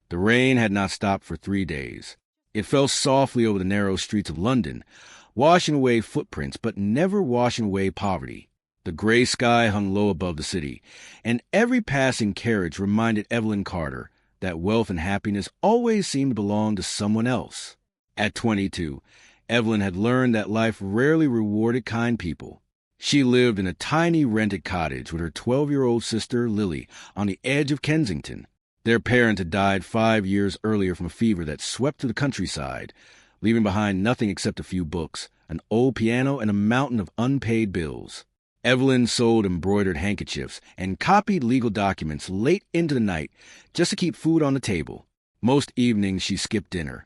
The rain had not stopped for 3 days. It fell softly over the narrow streets of London, washing away footprints, but never washing away poverty. The gray sky hung low above the city, and every passing carriage reminded Evelyn Carter that wealth and happiness always seemed to belong to someone else. At 22, Evelyn had learned that life rarely rewarded kind people. She lived in a tiny rented cottage with her 12-year-old sister, Lily, on the edge of Kensington. Their parent had died 5 years earlier from a fever that swept through the countryside, leaving behind nothing except a few books, an old piano, and a mountain of unpaid bills. Evelyn sold embroidered handkerchiefs and copied legal documents late into the night just to keep food on the table. Most evenings she skipped dinner,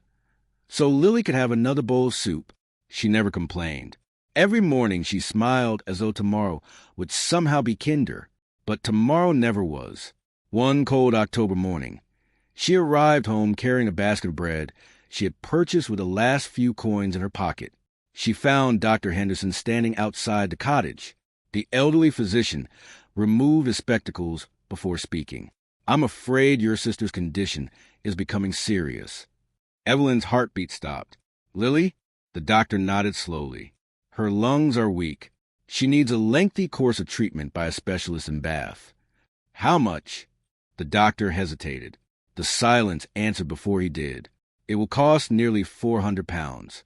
so Lily could have another bowl of soup. She never complained. Every morning she smiled as though tomorrow would somehow be kinder, but tomorrow never was. One cold October morning, she arrived home carrying a basket of bread she had purchased with the last few coins in her pocket. She found Dr. Henderson standing outside the cottage. The elderly physician removed his spectacles before speaking. "I'm afraid your sister's condition is becoming serious." Evelyn's heartbeat stopped. "Lily?" The doctor nodded slowly. "Her lungs are weak. She needs a lengthy course of treatment by a specialist in Bath." "How much?" The doctor hesitated. The silence answered before he did. "It will cost nearly £400.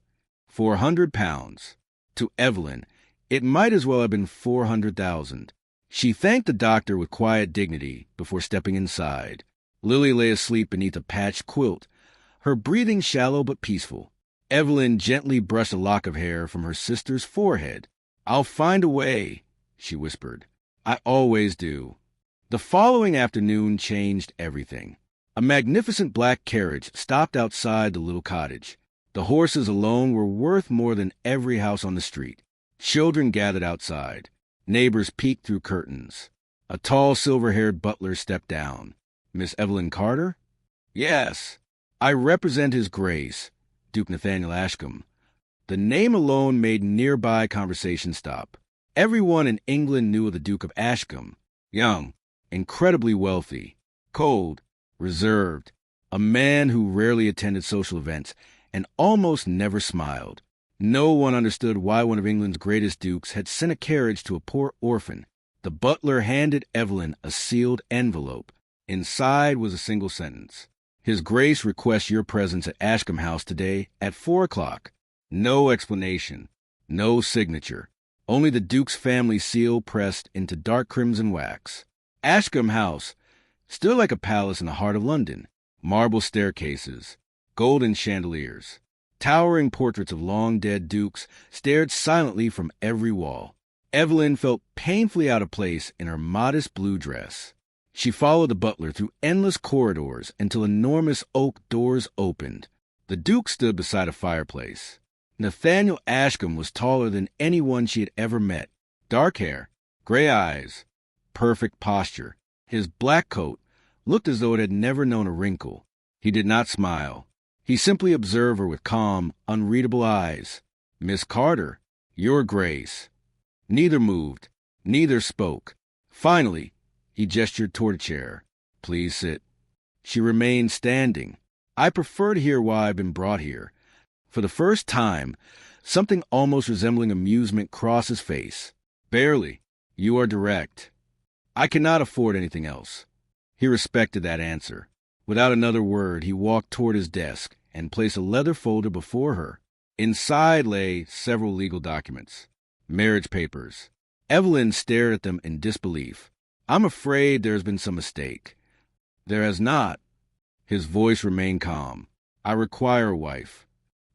£400. To Evelyn, it might as well have been 400,000. She thanked the doctor with quiet dignity before stepping inside. Lily lay asleep beneath a patched quilt, her breathing shallow but peaceful. Evelyn gently brushed a lock of hair from her sister's forehead. "I'll find a way," she whispered. "I always do." The following afternoon changed everything. A magnificent black carriage stopped outside the little cottage. The horses alone were worth more than every house on the street. Children gathered outside. Neighbors peeked through curtains. A tall, silver-haired butler stepped down. "Miss Evelyn Carter?" "Yes. I represent His Grace, Duke Nathaniel Ashcombe." The name alone made nearby conversation stop. Everyone in England knew of the Duke of Ashcombe. Young, incredibly wealthy, cold, reserved, a man who rarely attended social events and almost never smiled. No one understood why one of England's greatest dukes had sent a carriage to a poor orphan. The butler handed Evelyn a sealed envelope. Inside was a single sentence. "His Grace requests your presence at Ashcombe House today at 4 o'clock. No explanation, no signature, only the Duke's family seal pressed into dark crimson wax. Ashcombe House, still like a palace in the heart of London. Marble staircases, golden chandeliers. Towering portraits of long-dead dukes stared silently from every wall. Evelyn felt painfully out of place in her modest blue dress. She followed the butler through endless corridors until enormous oak doors opened. The Duke stood beside a fireplace. Nathaniel Ashcombe was taller than anyone she had ever met. Dark hair, gray eyes, perfect posture. His black coat looked as though it had never known a wrinkle. He did not smile. He simply observed her with calm, unreadable eyes. "Miss Carter, Your Grace." Neither moved. Neither spoke. Finally, he gestured toward a chair. "Please sit." She remained standing. "I prefer to hear why I've been brought here." For the first time, something almost resembling amusement crossed his face. "Barely. You are direct." "I cannot afford anything else." He respected that answer. Without another word, he walked toward his desk and placed a leather folder before her. Inside lay several legal documents. Marriage papers. Evelyn stared at them in disbelief. "I'm afraid there has been some mistake." "There has not." His voice remained calm. "I require a wife."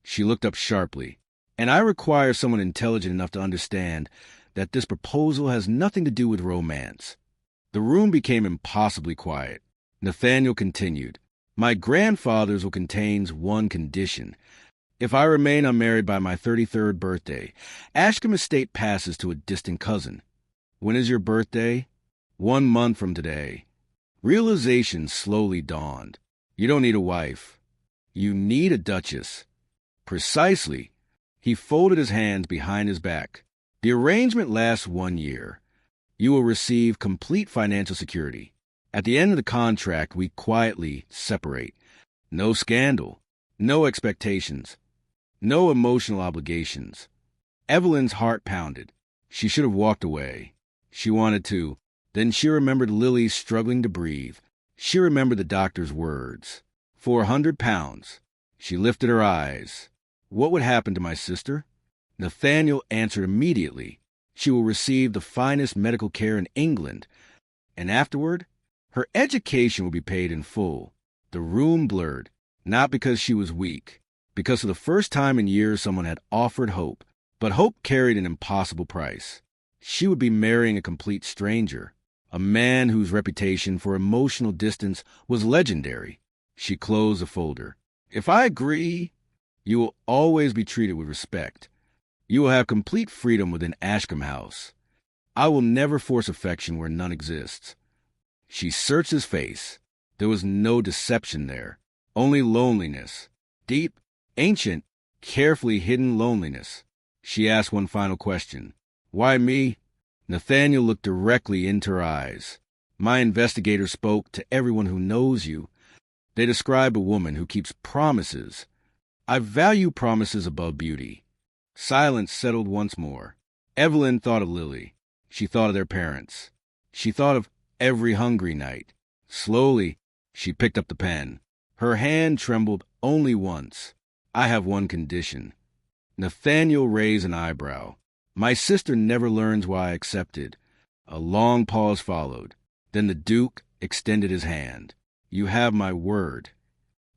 She looked up sharply. "And I require someone intelligent enough to understand that this proposal has nothing to do with romance." The room became impossibly quiet. Nathaniel continued, "My grandfather's will contain one condition. If I remain unmarried by my 33rd birthday, Ashcombe Estate passes to a distant cousin." "When is your birthday?" 1 month from today." Realization slowly dawned. "You don't need a wife. You need a duchess." "Precisely." He folded his hands behind his back. "The arrangement lasts 1 year. You will receive complete financial security. At the end of the contract, we quietly separate. No scandal, no expectations, no emotional obligations. Evelyn's heart pounded. She should have walked away. She wanted to. Then she remembered Lily struggling to breathe. She remembered the doctor's words. £400. She lifted her eyes. What would happen to my sister? Nathaniel answered immediately. She will receive the finest medical care in England. And afterward, her education will be paid in full. The room blurred, not because she was weak, because for the first time in years someone had offered hope. But hope carried an impossible price. She would be marrying a complete stranger, a man whose reputation for emotional distance was legendary. She closed the folder. If I agree, you will always be treated with respect. You will have complete freedom within Ashcombe House. I will never force affection where none exists. She searched his face. There was no deception there, only loneliness. Deep, ancient, carefully hidden loneliness. She asked one final question. Why me? Nathaniel looked directly into her eyes. My investigator spoke to everyone who knows you. They describe a woman who keeps promises. I value promises above beauty. Silence settled once more. Evelyn thought of Lily. She thought of their parents. She thought of every hungry night. Slowly, she picked up the pen. Her hand trembled only once. I have one condition. Nathaniel raised an eyebrow. My sister never learns why I accepted. A long pause followed. Then the Duke extended his hand. You have my word.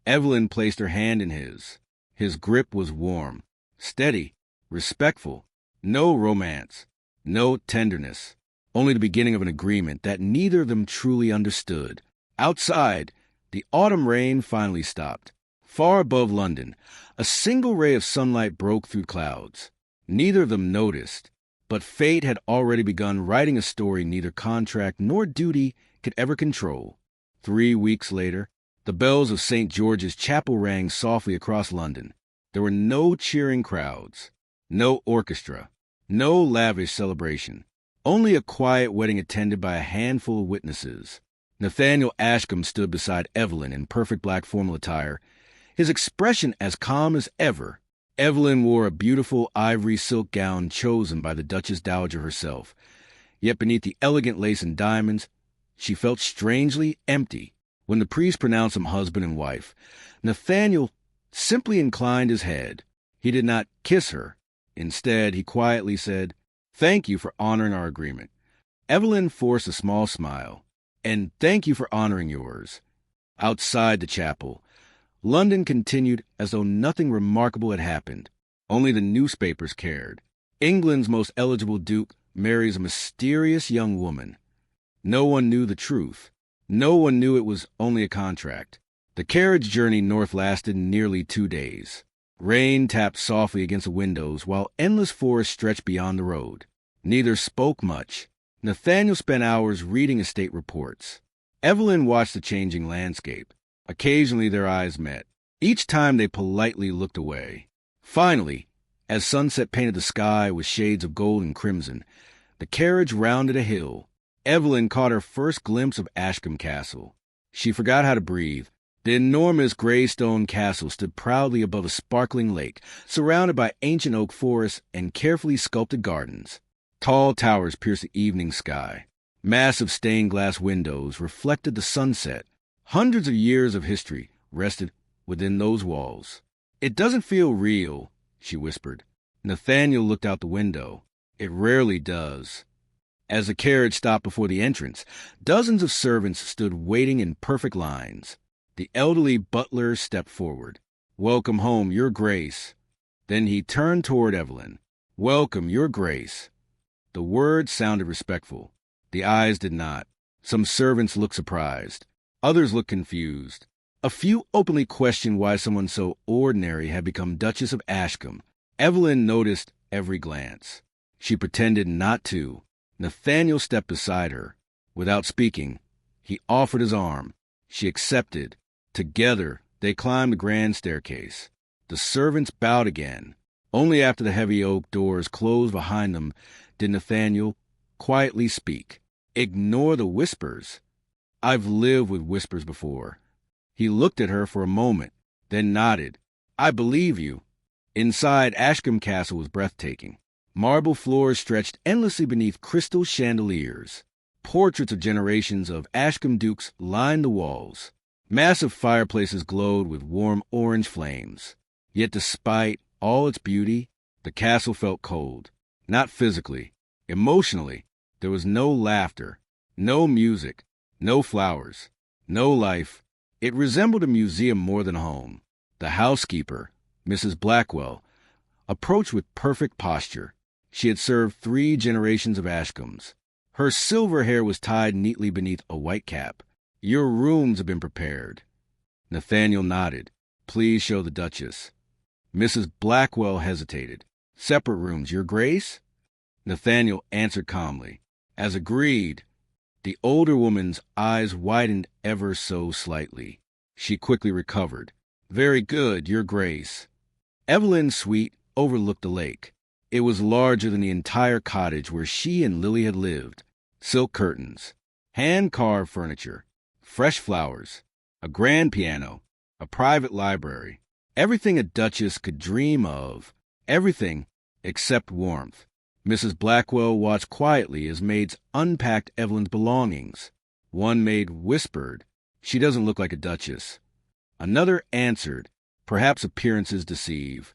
Evelyn placed her hand in his. His grip was warm, steady, respectful. No romance, no tenderness. Only the beginning of an agreement that neither of them truly understood. Outside, the autumn rain finally stopped. Far above London, a single ray of sunlight broke through clouds. Neither of them noticed, but fate had already begun writing a story neither contract nor duty could ever control. 3 weeks later, the bells of St. George's Chapel rang softly across London. There were no cheering crowds, no orchestra, no lavish celebration, only a quiet wedding attended by a handful of witnesses. Nathaniel Ashcombe stood beside Evelyn in perfect black formal attire, his expression as calm as ever. Evelyn wore a beautiful ivory silk gown chosen by the Duchess Dowager herself. Yet beneath the elegant lace and diamonds, she felt strangely empty. When the priest pronounced them husband and wife, Nathaniel simply inclined his head. He did not kiss her. Instead, he quietly said, "Thank you for honoring our agreement." Evelyn forced a small smile. "And thank you for honoring yours." Outside the chapel, London continued as though nothing remarkable had happened. Only the newspapers cared. England's most eligible duke marries a mysterious young woman. No one knew the truth. No one knew it was only a contract. The carriage journey north lasted nearly 2 days. Rain tapped softly against the windows while endless forest stretched beyond the road. Neither spoke much. Nathaniel spent hours reading estate reports. Evelyn watched the changing landscape. Occasionally their eyes met. Each time they politely looked away. Finally, as sunset painted the sky with shades of gold and crimson, the carriage rounded a hill. Evelyn caught her first glimpse of Ashcombe Castle. She forgot how to breathe. The enormous gray stone castle stood proudly above a sparkling lake, surrounded by ancient oak forests and carefully sculpted gardens. Tall towers pierced the evening sky. Massive stained glass windows reflected the sunset. Hundreds of years of history rested within those walls. "It doesn't feel real," she whispered. Nathaniel looked out the window. "It rarely does." As the carriage stopped before the entrance, dozens of servants stood waiting in perfect lines. The elderly butler stepped forward. "Welcome home, Your Grace." Then he turned toward Evelyn. "Welcome, Your Grace." The words sounded respectful. The eyes did not. Some servants looked surprised. Others looked confused. A few openly questioned why someone so ordinary had become Duchess of Ashcombe. Evelyn noticed every glance. She pretended not to. Nathaniel stepped beside her. Without speaking, he offered his arm. She accepted. Together, they climbed the grand staircase. The servants bowed again. Only after the heavy oak doors closed behind them did Nathaniel quietly speak. "Ignore the whispers. I've lived with whispers before. He looked at her for a moment, then nodded. I believe you. Inside, Ashcombe Castle was breathtaking. Marble floors stretched endlessly beneath crystal chandeliers. Portraits of generations of Ashcombe dukes lined the walls. Massive fireplaces glowed with warm orange flames. Yet despite all its beauty, the castle felt cold. Not physically. Emotionally, there was no laughter, no music, no flowers, no life. It resembled a museum more than a home. The housekeeper, Mrs. Blackwell, approached with perfect posture. She had served 3 generations of Ashcombes. Her silver hair was tied neatly beneath a white cap. Your rooms have been prepared. Nathaniel nodded. Please show the Duchess. Mrs. Blackwell hesitated. Separate rooms, Your Grace? Nathaniel answered calmly. As agreed. The older woman's eyes widened ever so slightly. She quickly recovered. Very good, Your Grace. Evelyn's suite overlooked the lake. It was larger than the entire cottage where she and Lily had lived. Silk curtains, hand-carved furniture, fresh flowers, a grand piano, a private library. Everything a duchess could dream of. Everything except warmth. Mrs. Blackwell watched quietly as maids unpacked Evelyn's belongings. One maid whispered, "She doesn't look like a duchess." Another answered, "Perhaps appearances deceive."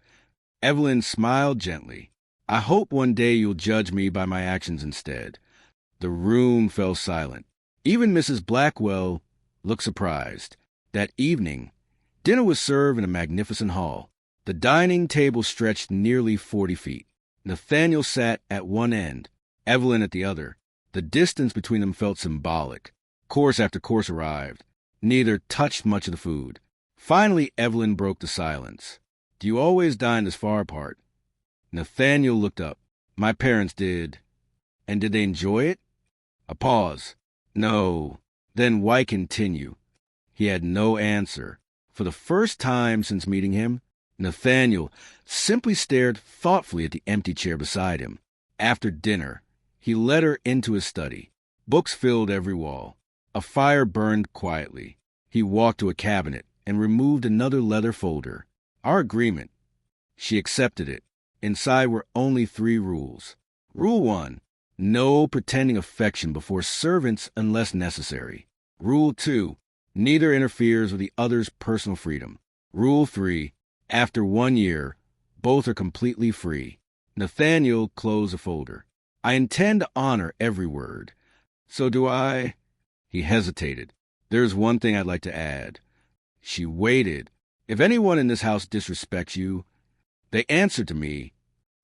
Evelyn smiled gently. "I hope one day you'll judge me by my actions instead." The room fell silent. Even Mrs. Blackwell looked surprised. That evening, dinner was served in a magnificent hall. The dining table stretched nearly 40 feet. Nathaniel sat at one end, Evelyn at the other. The distance between them felt symbolic. Course after course arrived. Neither touched much of the food. Finally, Evelyn broke the silence. "Do you always dine this far apart?" Nathaniel looked up. "My parents did." "And did they enjoy it?" A pause. "No." "Then why continue?" He had no answer. For the first time since meeting him, Nathaniel simply stared thoughtfully at the empty chair beside him. After dinner, he led her into his study. Books filled every wall. A fire burned quietly. He walked to a cabinet and removed another leather folder. Our agreement. She accepted it. Inside were only 3 rules. Rule 1. No pretending affection before servants unless necessary. Rule 2. Neither interferes with the other's personal freedom. Rule 3. After 1 year, both are completely free. Nathaniel closed the folder. "I intend to honor every word." "So do I." He hesitated. "There's one thing I'd like to add." She waited. "If anyone in this house disrespects you..." They answered to me.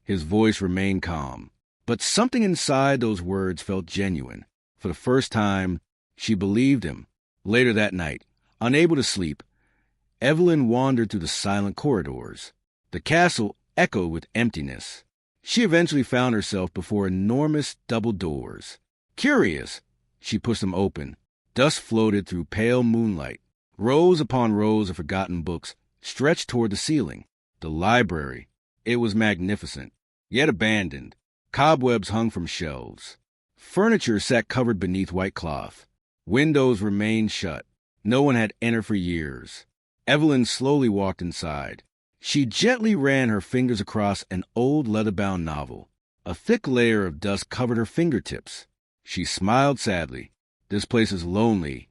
His voice remained calm. But something inside those words felt genuine. For the first time, she believed him. Later that night, unable to sleep, Evelyn wandered through the silent corridors. The castle echoed with emptiness. She eventually found herself before enormous double doors. Curious, she pushed them open. Dust floated through pale moonlight. Rows upon rows of forgotten books stretched toward the ceiling. The library. It was magnificent, yet abandoned. Cobwebs hung from shelves. Furniture sat covered beneath white cloth. Windows remained shut. No one had entered for years. Evelyn slowly walked inside. She gently ran her fingers across an old leather-bound novel. A thick layer of dust covered her fingertips. She smiled sadly. "This place is lonely."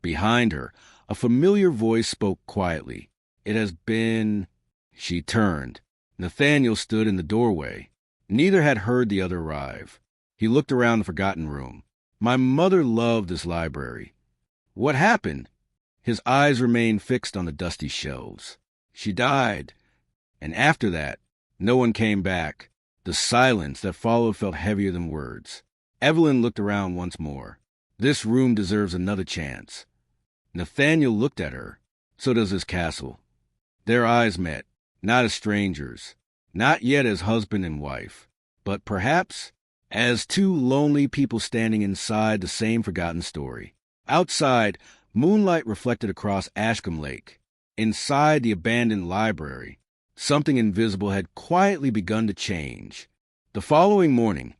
Behind her, a familiar voice spoke quietly. "It has been..." She turned. Nathaniel stood in the doorway. Neither had heard the other arrive. He looked around the forgotten room. "My mother loved this library." "What happened?" His eyes remained fixed on the dusty shelves. "She died. And after that, no one came back." The silence that followed felt heavier than words. Evelyn looked around once more. "This room deserves another chance." Nathaniel looked at her. "So does this castle." Their eyes met, not as strangers, not yet as husband and wife, but perhaps as 2 lonely people standing inside the same forgotten story. Outside, moonlight reflected across Ashcombe Lake. Inside the abandoned library, something invisible had quietly begun to change. The following morning,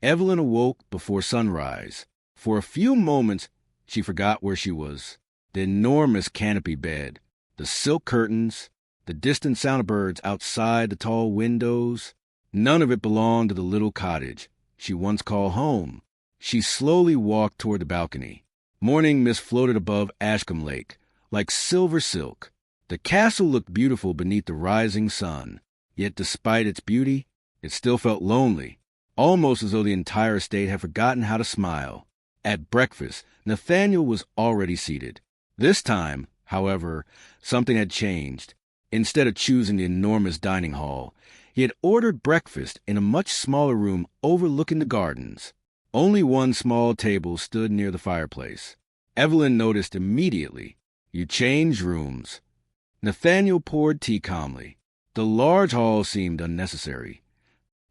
Evelyn awoke before sunrise. For a few moments, She forgot where she was. The enormous canopy bed, the silk curtains, the distant sound of birds outside the tall windows. None of it belonged to the little cottage she once called home. She slowly walked toward the balcony. Morning mist floated above Ashcombe Lake, like silver silk. The castle looked beautiful beneath the rising sun. Yet despite its beauty, it still felt lonely, almost as though the entire estate had forgotten how to smile. At breakfast, Nathaniel was already seated. This time, however, something had changed. Instead of choosing the enormous dining hall, he had ordered breakfast in a much smaller room overlooking the gardens. Only one small table stood near the fireplace. Evelyn noticed immediately. You changed rooms. Nathaniel poured tea calmly. The large hall seemed unnecessary.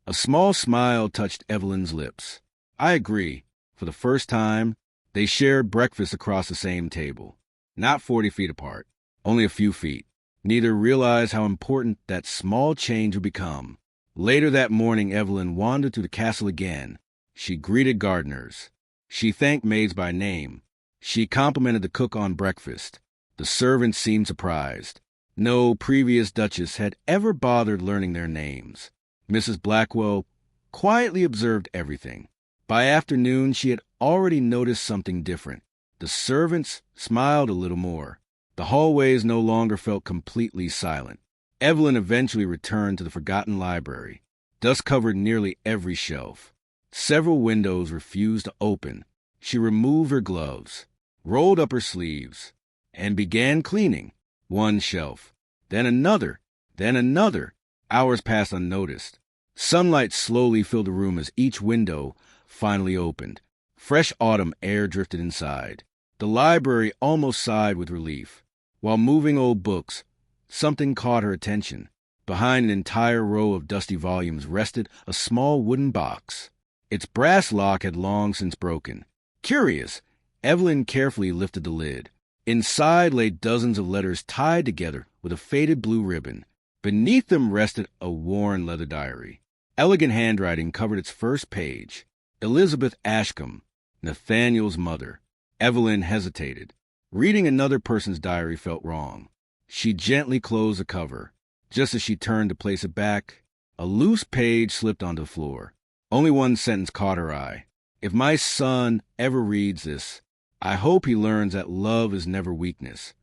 A small smile touched Evelyn's lips. I agree. For the first time, they shared breakfast across the same table. Not 40 feet apart, only a few feet. Neither realized how important that small change would become. Later that morning, Evelyn wandered through the castle again. She greeted gardeners. She thanked maids by name. She complimented the cook on breakfast. The servants seemed surprised. No previous duchess had ever bothered learning their names. Mrs. Blackwell quietly observed everything. By afternoon, she had already noticed something different. The servants smiled a little more. The hallways no longer felt completely silent. Evelyn eventually returned to the forgotten library. Dust covered nearly every shelf. Several windows refused to open. She removed her gloves, rolled up her sleeves, and began cleaning. One shelf, then another, then another. Hours passed unnoticed. Sunlight slowly filled the room as each window finally opened. Fresh autumn air drifted inside. The library almost sighed with relief. While moving old books, something caught her attention. Behind an entire row of dusty volumes rested a small wooden box. Its brass lock had long since broken. Curious, Evelyn carefully lifted the lid. Inside lay dozens of letters tied together with a faded blue ribbon. Beneath them rested a worn leather diary. Elegant handwriting covered its first page. Elizabeth Ashcombe, Nathaniel's mother. Evelyn hesitated. Reading another person's diary felt wrong. She gently closed the cover. Just as she turned to place it back, a loose page slipped onto the floor. Only one sentence caught her eye. If my son ever reads this, I hope he learns that love is never weakness.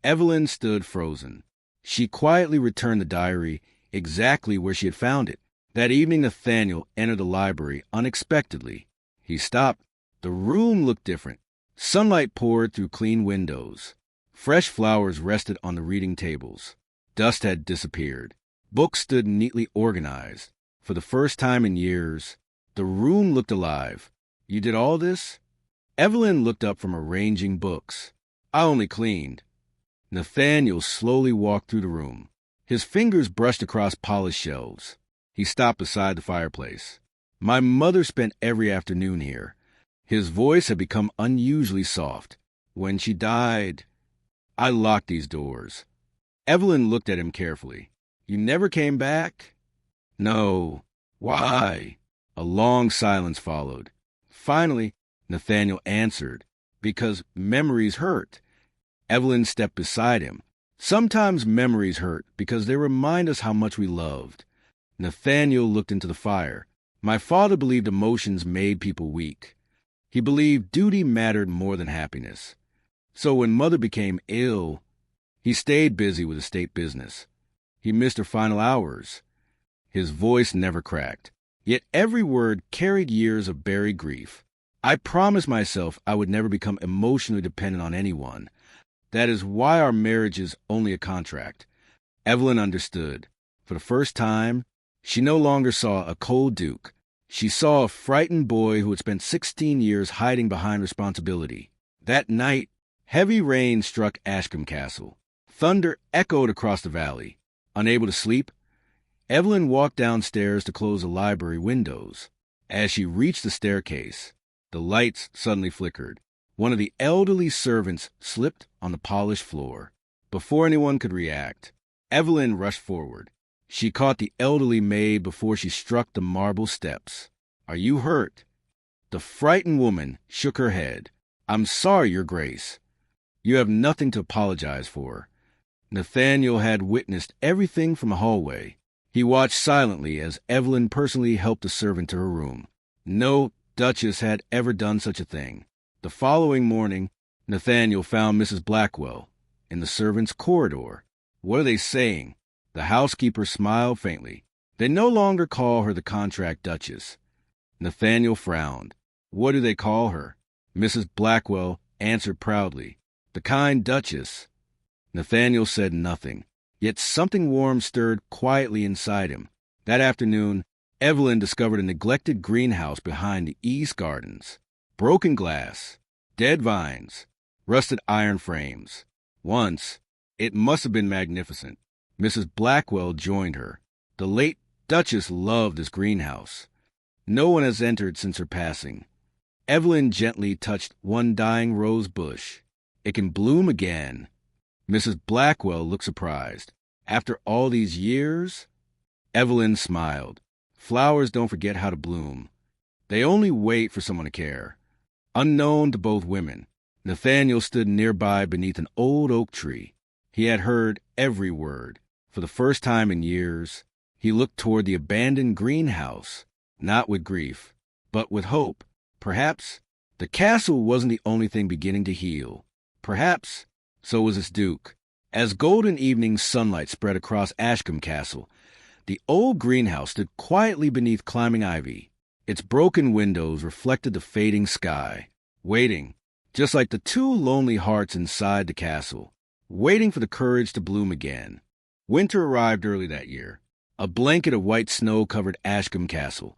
Evelyn stood frozen. She quietly returned the diary exactly where she had found it. That evening, Nathaniel entered the library unexpectedly. He stopped. The room looked different. Sunlight poured through clean windows. Fresh flowers rested on the reading tables. Dust had disappeared. Books stood neatly organized. For the first time in years, the room looked alive. You did all this? Evelyn looked up from arranging books. I only cleaned. Nathaniel slowly walked through the room. His fingers brushed across polished shelves. He stopped beside the fireplace. My mother spent every afternoon here. His voice had become unusually soft. When she died, I locked these doors. Evelyn looked at him carefully. You never came back? No. Why? A long silence followed. Finally, Nathaniel answered, because memories hurt. Evelyn stepped beside him. Sometimes memories hurt because they remind us how much we loved. Nathaniel looked into the fire. My father believed emotions made people weak. He believed duty mattered more than happiness. So when Mother became ill, he stayed busy with estate business. He missed her final hours. His voice never cracked. Yet every word carried years of buried grief. I promised myself I would never become emotionally dependent on anyone. That is why our marriage is only a contract. Evelyn understood. For the first time, she no longer saw a cold duke. She saw a frightened boy who had spent 16 years hiding behind responsibility. That night, heavy rain struck Ashcombe Castle. Thunder echoed across the valley. Unable to sleep, Evelyn walked downstairs to close the library windows. As she reached the staircase, the lights suddenly flickered. One of the elderly servants slipped on the polished floor. Before anyone could react, Evelyn rushed forward. She caught the elderly maid before she struck the marble steps. Are you hurt? The frightened woman shook her head. I'm sorry, Your Grace. You have nothing to apologize for. Nathaniel had witnessed everything from the hallway. He watched silently as Evelyn personally helped the servant to her room. No Duchess had ever done such a thing. The following morning, Nathaniel found Mrs. Blackwell in the servants' corridor. What are they saying? The housekeeper smiled faintly. They no longer call her the contract Duchess. Nathaniel frowned. What do they call her? Mrs. Blackwell answered proudly. The kind Duchess. Nathaniel said nothing, yet something warm stirred quietly inside him. That afternoon, Evelyn discovered a neglected greenhouse behind the east gardens. Broken glass, dead vines, rusted iron frames. Once, it must have been magnificent. Mrs. Blackwell joined her. The late Duchess loved this greenhouse. No one has entered since her passing. Evelyn gently touched one dying rose bush. It can bloom again. Mrs. Blackwell looked surprised. After all these years? Evelyn smiled. Flowers don't forget how to bloom. They only wait for someone to care. Unknown to both women, Nathaniel stood nearby beneath an old oak tree. He had heard every word. For the first time in years, he looked toward the abandoned greenhouse, not with grief, but with hope. Perhaps the castle wasn't the only thing beginning to heal. Perhaps so was its duke. As golden evening sunlight spread across Ashcombe Castle, the old greenhouse stood quietly beneath climbing ivy. Its broken windows reflected the fading sky, waiting, just like the two lonely hearts inside the castle, waiting for the courage to bloom again. Winter arrived early that year. A blanket of white snow covered Ashcombe Castle,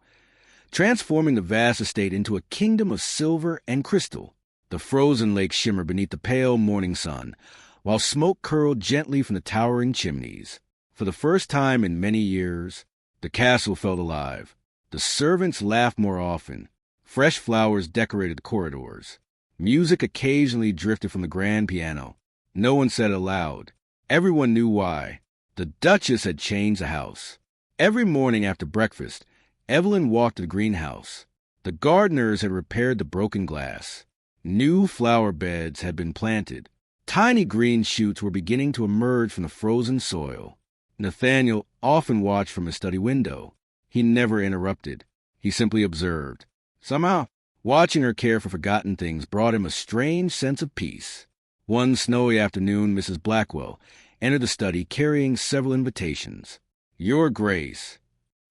transforming the vast estate into a kingdom of silver and crystal. The frozen lake shimmered beneath the pale morning sun, while smoke curled gently from the towering chimneys. For the first time in many years, the castle felt alive. The servants laughed more often. Fresh flowers decorated the corridors. Music occasionally drifted from the grand piano. No one said it aloud. Everyone knew why. The Duchess had changed the house. Every morning after breakfast, Evelyn walked to the greenhouse. The gardeners had repaired the broken glass. New flower beds had been planted. Tiny green shoots were beginning to emerge from the frozen soil. Nathaniel often watched from his study window. He never interrupted. He simply observed. Somehow, watching her care for forgotten things brought him a strange sense of peace. One snowy afternoon, Mrs. Blackwell entered the study carrying several invitations. Your Grace.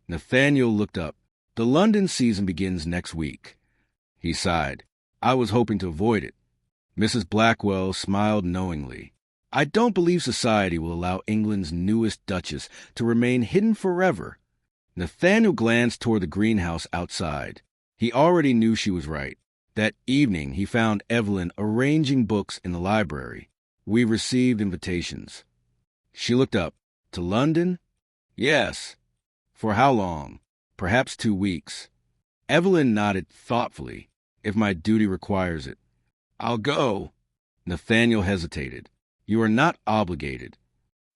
Nathaniel looked up. The London season begins next week. He sighed. I was hoping to avoid it. Mrs. Blackwell smiled knowingly. I don't believe society will allow England's newest Duchess to remain hidden forever. Nathaniel glanced toward the greenhouse outside. He already knew she was right. That evening, he found Evelyn arranging books in the library. We received invitations. She looked up. To London? Yes. For how long? Perhaps 2 weeks. Evelyn nodded thoughtfully. If my duty requires it. I'll go. Nathaniel hesitated. You are not obligated.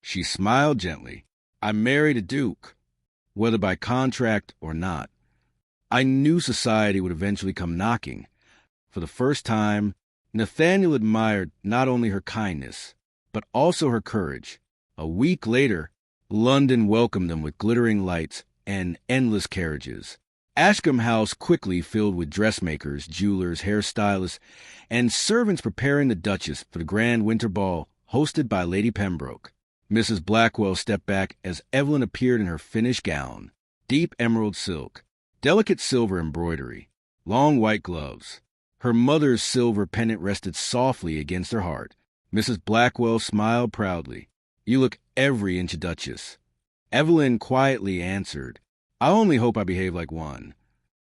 She smiled gently. I married a duke, whether by contract or not. I knew society would eventually come knocking. For the first time, Nathaniel admired not only her kindness, but also her courage. A week later, London welcomed them with glittering lights and endless carriages. Ashcombe House quickly filled with dressmakers, jewelers, hairstylists, and servants preparing the Duchess for the grand winter ball hosted by Lady Pembroke. Mrs. Blackwell stepped back as Evelyn appeared in her finished gown, deep emerald silk, delicate silver embroidery, long white gloves. Her mother's silver pendant rested softly against her heart. Mrs. Blackwell smiled proudly. You look every inch a Duchess. Evelyn quietly answered, I only hope I behave like one.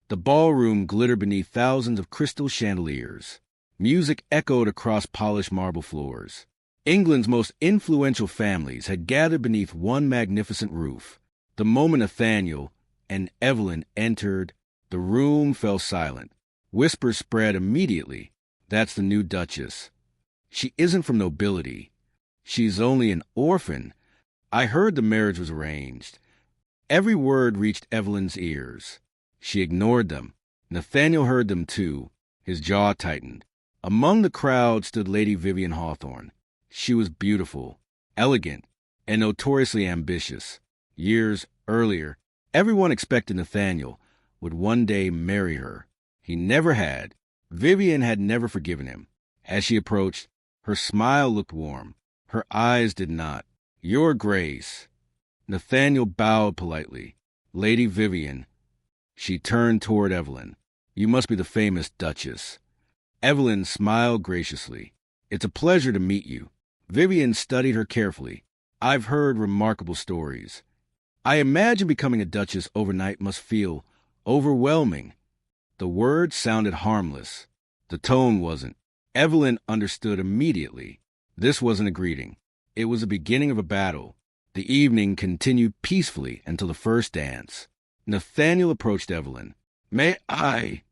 The ballroom glittered beneath thousands of crystal chandeliers. Music echoed across polished marble floors. England's most influential families had gathered beneath one magnificent roof. The moment Nathaniel and Evelyn entered, the room fell silent. Whispers spread immediately. That's the new Duchess. She isn't from nobility. She's only an orphan. I heard the marriage was arranged. Every word reached Evelyn's ears. She ignored them. Nathaniel heard them too. His jaw tightened. Among the crowd stood Lady Vivian Hawthorne. She was beautiful, elegant, and notoriously ambitious. Years earlier, everyone expected Nathaniel would one day marry her. He never had. Vivian had never forgiven him. As she approached, her smile looked warm. Her eyes did not. "Your Grace." Nathaniel bowed politely. "Lady Vivian." She turned toward Evelyn. "You must be the famous Duchess." Evelyn smiled graciously. "It's a pleasure to meet you." Vivian studied her carefully. "I've heard remarkable stories. I imagine becoming a duchess overnight must feel overwhelming." The words sounded harmless. The tone wasn't. Evelyn understood immediately. This wasn't a greeting. It was the beginning of a battle. The evening continued peacefully until the first dance. Nathaniel approached Evelyn. "May I?"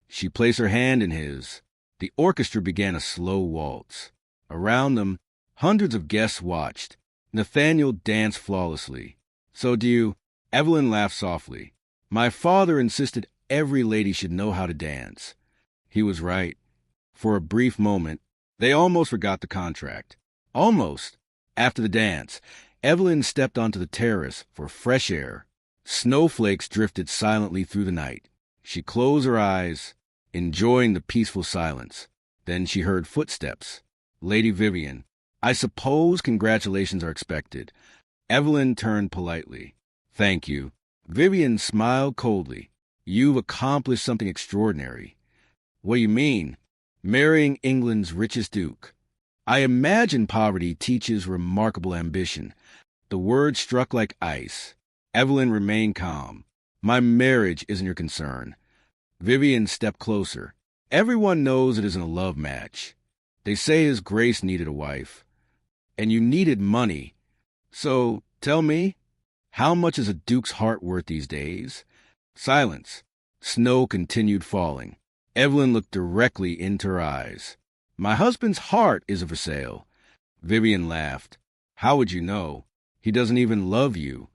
She placed her hand in his. The orchestra began a slow waltz. Around them, hundreds of guests watched. Nathaniel danced flawlessly. "So do you?" Evelyn laughed softly. "My father insisted every lady should know how to dance." He was right. For a brief moment, they almost forgot the contract. Almost. After the dance, Evelyn stepped onto the terrace for fresh air. Snowflakes drifted silently through the night. She closed her eyes, enjoying the peaceful silence. Then she heard footsteps. "Lady Vivian, I suppose congratulations are expected." Evelyn turned politely. "Thank you." Vivian smiled coldly. "You've accomplished something extraordinary." "What do you mean?" "Marrying England's richest duke." "I imagine poverty teaches remarkable ambition." The words struck like ice. Evelyn remained calm. "My marriage isn't your concern." Vivian stepped closer. "Everyone knows it isn't a love match. They say His Grace needed a wife. And you needed money. So, tell me, how much is a duke's heart worth these days?" Silence. Snow continued falling. Evelyn looked directly into her eyes. "My husband's heart isn't for sale." Vivian laughed. "How would you know? He doesn't even love you."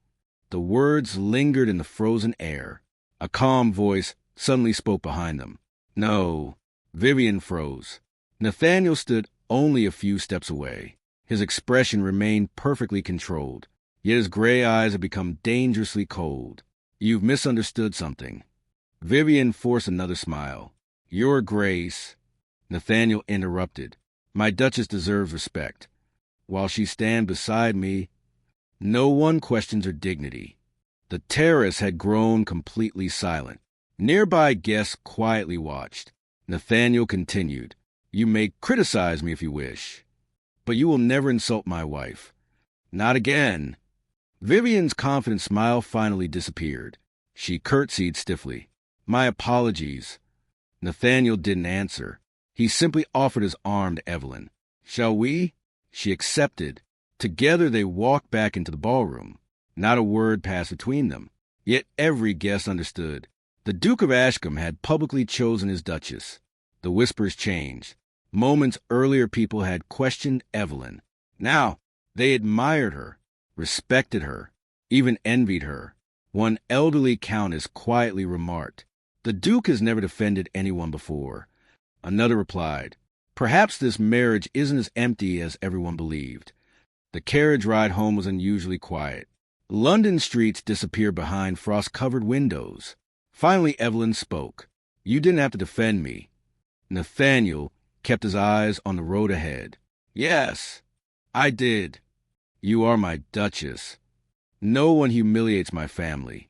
The words lingered in the frozen air. A calm voice suddenly spoke behind them. "No." Vivian froze. Nathaniel stood only a few steps away. His expression remained perfectly controlled, yet his gray eyes had become dangerously cold. "You've misunderstood something." Vivian forced another smile. "Your Grace." Nathaniel interrupted. "My Duchess deserves respect. While she stands beside me, no one questions her dignity." The terrace had grown completely silent. Nearby guests quietly watched. Nathaniel continued. "You may criticize me if you wish, but you will never insult my wife." "Not again." Vivian's confident smile finally disappeared. She curtsied stiffly. "My apologies." Nathaniel didn't answer. He simply offered his arm to Evelyn. "Shall we?" She accepted. Together they walked back into the ballroom. Not a word passed between them. Yet every guest understood. The Duke of Ashcombe had publicly chosen his Duchess. The whispers changed. Moments earlier people had questioned Evelyn. Now they admired her, respected her, even envied her. One elderly countess quietly remarked, "The Duke has never defended anyone before." Another replied, "Perhaps this marriage isn't as empty as everyone believed." The carriage ride home was unusually quiet. London streets disappeared behind frost-covered windows. Finally, Evelyn spoke. "You didn't have to defend me." Nathaniel kept his eyes on the road ahead. "Yes, I did. You are my Duchess. No one humiliates my family."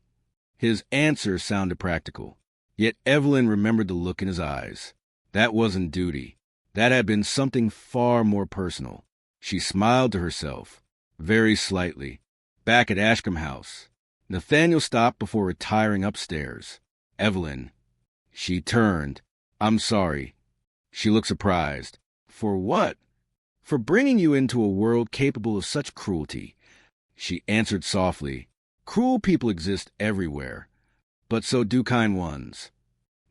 His answer sounded practical. Yet Evelyn remembered the look in his eyes. That wasn't duty. That had been something far more personal. She smiled to herself, very slightly. Back at Ashcombe House, Nathaniel stopped before retiring upstairs. "Evelyn." She turned. "I'm sorry." She looked surprised. "For what?" "For bringing you into a world capable of such cruelty." She answered softly. "Cruel people exist everywhere, but so do kind ones."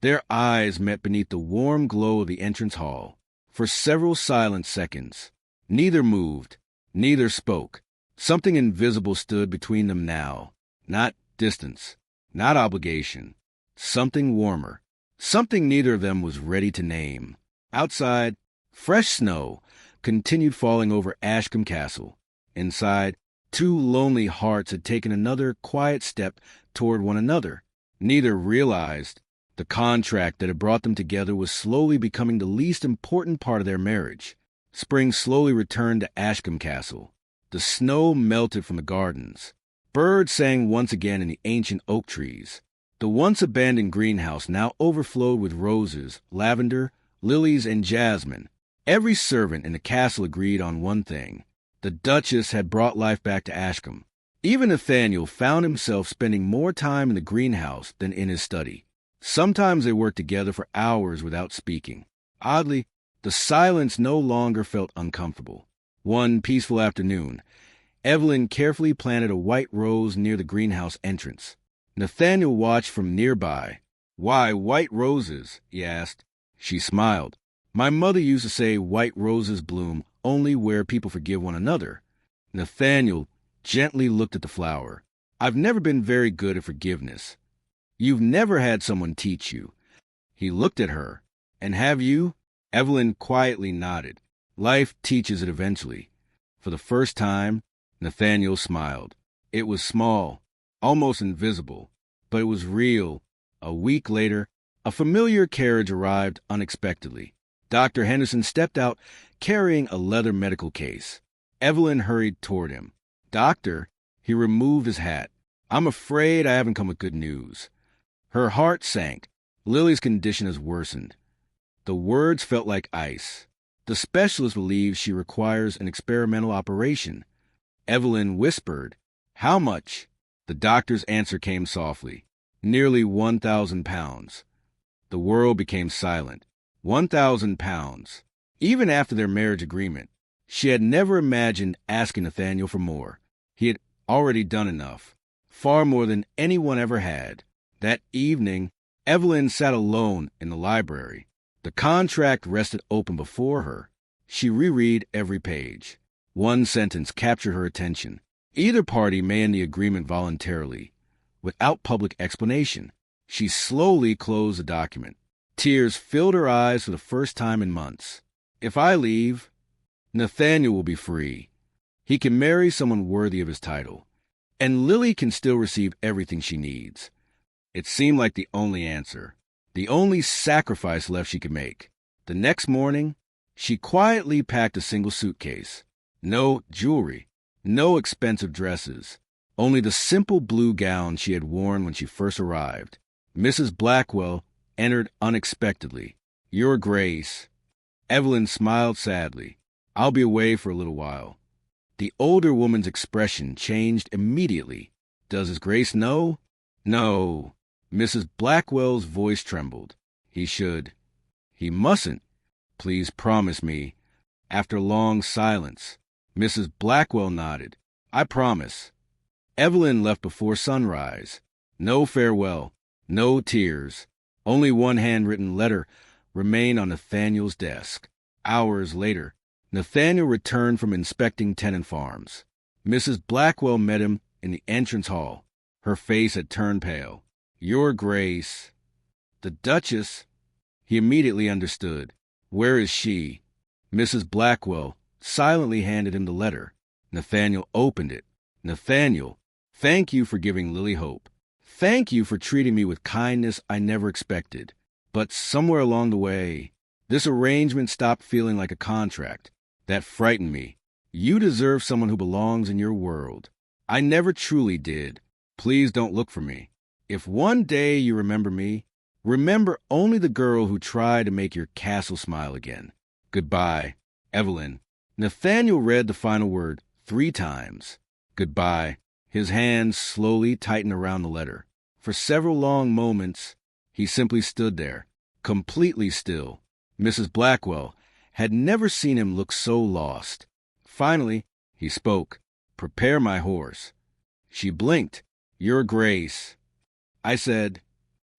Their eyes met beneath the warm glow of the entrance hall. For several silent seconds, neither moved, neither spoke. Something invisible stood between them now. Not distance, not obligation. Something warmer. Something neither of them was ready to name. Outside, fresh snow continued falling over Ashcombe Castle. Inside, two lonely hearts had taken another quiet step toward one another. Neither realized the contract that had brought them together was slowly becoming the least important part of their marriage. Spring slowly returned to Ashcombe Castle. The snow melted from the gardens. Birds sang once again in the ancient oak trees. The once abandoned greenhouse now overflowed with roses, lavender, lilies, and jasmine. Every servant in the castle agreed on one thing. The Duchess had brought life back to Ashcombe. Even Nathaniel found himself spending more time in the greenhouse than in his study. Sometimes they worked together for hours without speaking. Oddly, the silence no longer felt uncomfortable. One peaceful afternoon, Evelyn carefully planted a white rose near the greenhouse entrance. Nathaniel watched from nearby. "Why white roses?" he asked. She smiled. "My mother used to say white roses bloom only where people forgive one another." Nathaniel gently looked at the flower. "I've never been very good at forgiveness." "You've never had someone teach you." He looked at her. "And have you?" Evelyn quietly nodded. "Life teaches it eventually." For the first time, Nathaniel smiled. It was small, almost invisible, but it was real. A week later, a familiar carriage arrived unexpectedly. Dr. Henderson stepped out carrying a leather medical case. Evelyn hurried toward him. "Doctor," he removed his hat. "I'm afraid I haven't come with good news." Her heart sank. Lily's condition has worsened. The words felt like ice. "The specialist believes she requires an experimental operation." Evelyn whispered, "How much?" The doctor's answer came softly. "Nearly 1,000 pounds." The world became silent. 1,000 pounds. Even after their marriage agreement, she had never imagined asking Nathaniel for more. He had already done enough, far more than anyone ever had. That evening, Evelyn sat alone in the library. The contract rested open before her. She reread every page. One sentence captured her attention. Either party may end the agreement voluntarily, without public explanation. She slowly closed the document. Tears filled her eyes for the first time in months. "If I leave, Nathaniel will be free. He can marry someone worthy of his title. And Lily can still receive everything she needs." It seemed like the only answer, the only sacrifice left she could make. The next morning, she quietly packed a single suitcase. No jewelry, no expensive dresses, only the simple blue gown she had worn when she first arrived. Mrs. Blackwell entered unexpectedly. "Your Grace." Evelyn smiled sadly. "I'll be away for a little while." The older woman's expression changed immediately. "Does His Grace know?" "No." Mrs. Blackwell's voice trembled. "He should." "He mustn't. Please promise me." After a long silence, Mrs. Blackwell nodded. "I promise." Evelyn left before sunrise. No farewell, no tears. Only one handwritten letter remained on Nathaniel's desk. Hours later, Nathaniel returned from inspecting tenant farms. Mrs. Blackwell met him in the entrance hall. Her face had turned pale. "Your Grace." "The Duchess?" He immediately understood. "Where is she?" Mrs. Blackwell silently handed him the letter. Nathaniel opened it. "Nathaniel, thank you for giving Lily hope. Thank you for treating me with kindness I never expected. But somewhere along the way, this arrangement stopped feeling like a contract. That frightened me. You deserve someone who belongs in your world. I never truly did. Please don't look for me. If one day you remember me, remember only the girl who tried to make your castle smile again. Goodbye, Evelyn." Nathaniel read the final word 3 times. Goodbye. His hands slowly tightened around the letter. For several long moments, he simply stood there, completely still. Mrs. Blackwell had never seen him look so lost. Finally, he spoke. "Prepare my horse." She blinked. "Your Grace." I said.